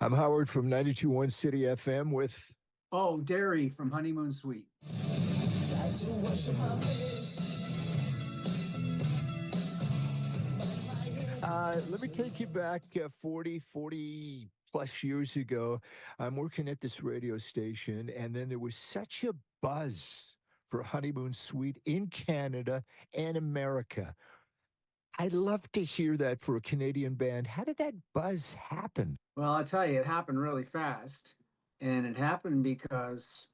I'm Howard from 92.1 City FM with. Oh, Derry from Honeymoon Suite. Let me take you back 40 plus years ago. I'm working at this radio station, and then there was such a buzz for Honeymoon Suite in Canada and America. I'd love to hear that for a Canadian band. How did that buzz happen? Well, I'll tell you, it happened really fast. And it happened because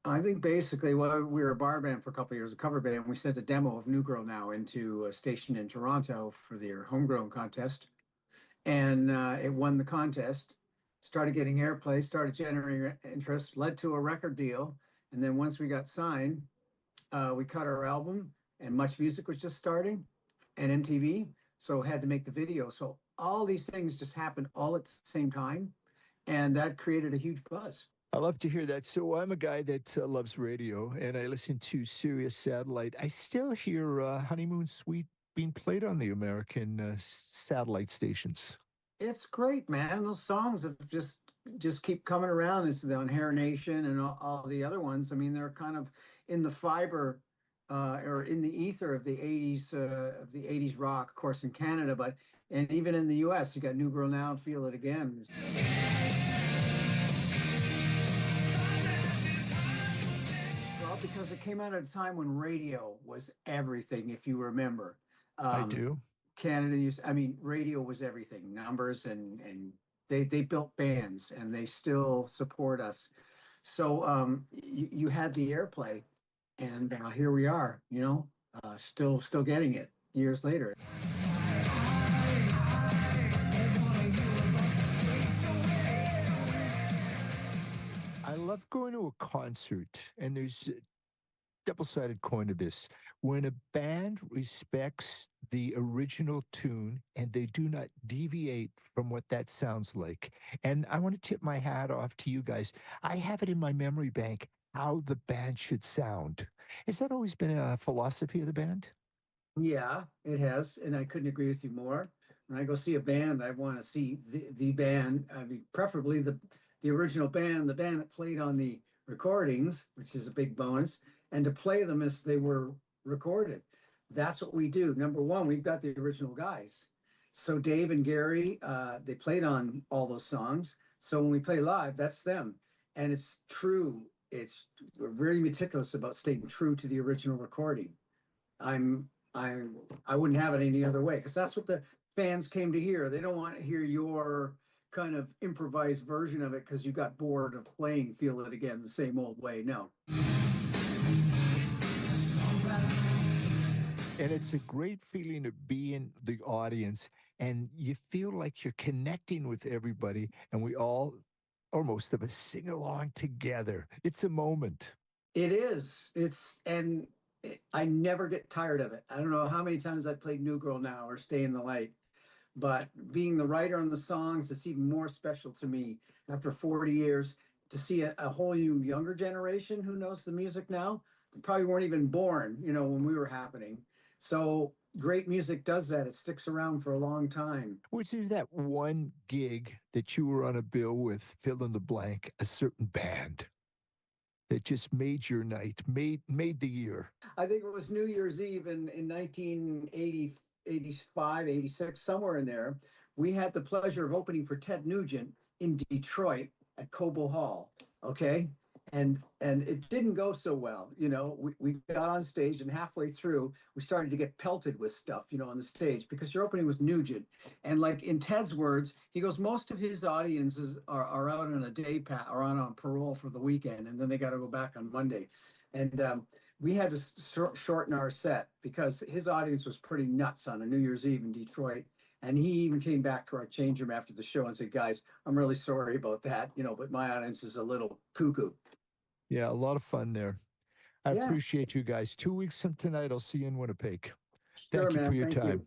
I think basically, well, we were a bar band for a couple of years, a cover band. We sent a demo of New Girl Now into a station in Toronto for their homegrown contest. And it won the contest, started getting airplay, started generating interest, led to a record deal. And then once we got signed, we cut our album, and Much Music was just starting, and MTV. So had to make the video. So all these things just happened all at the same time. And that created a huge buzz. I love to hear that. So I'm a guy that loves radio, and I listen to Sirius Satellite. I still hear Honeymoon Suite being played on the American satellite stations. It's great, man. Those songs have just keep coming around. It's on Hair Nation and all the other ones. I mean, they're kind of in the fiber or in the ether of the '80s rock, of course, in Canada, and even in the U.S. You got New Girl Now and Feel It Again. Well, because it came out at a time when radio was everything, if you remember. I do. Canada radio was everything, numbers, and they built bands, and they still support us. So you had the airplay, and here we are, still getting it years later. I love going to a concert, and there's a double-sided coin to this. When a band respects the original tune and they do not deviate from what that sounds like. And I want to tip my hat off to you guys. I have it in my memory bank how the band should sound. Has that always been a philosophy of the band? Yeah, it has, and I couldn't agree with you more. When I go see a band, I want to see the band. I mean, preferably the original band, the band that played on the recordings, which is a big bonus, and to play them as they were recorded. That's what we do. Number one, we've got the original guys. So Dave and Gary, they played on all those songs. So when we play live, that's them. And it's true. We're very meticulous about staying true to the original recording. I wouldn't have it any other way, because that's what the fans came to hear. They don't want to hear your kind of improvised version of it because you got bored of playing Feel It Again the same old way. No. And it's a great feeling to be in the audience, and you feel like you're connecting with everybody, and we all, or most of us, sing along together. It's a moment. It is. I never get tired of it. I don't know how many times I've played New Girl Now or Stay in the Light, but being the writer on the songs, it's even more special to me after 40 years to see a whole new younger generation who knows the music now. They probably weren't even born, when we were happening. So great music does that. It sticks around for a long time. Which is that one gig that you were on a bill with, fill in the blank, a certain band that just made your night, made the year? I think it was New Year's Eve in 1980, 85, 86, somewhere in there. We had the pleasure of opening for Ted Nugent in Detroit at Cobo Hall. Okay. And it didn't go so well. We got on stage, and halfway through, we started to get pelted with stuff, on the stage, because you're opening with Nugent. And like in Ted's words, he goes, most of his audiences are out on a day pass or on parole for the weekend, and then they got to go back on Monday. And we had to shorten our set because his audience was pretty nuts on a New Year's Eve in Detroit. And he even came back to our change room after the show and said, guys, I'm really sorry about that, but my audience is a little cuckoo. Yeah, a lot of fun there. I Yeah. appreciate you guys. 2 weeks from tonight, I'll see you in Winnipeg. Sure, Thank you man. for your Thank time. you.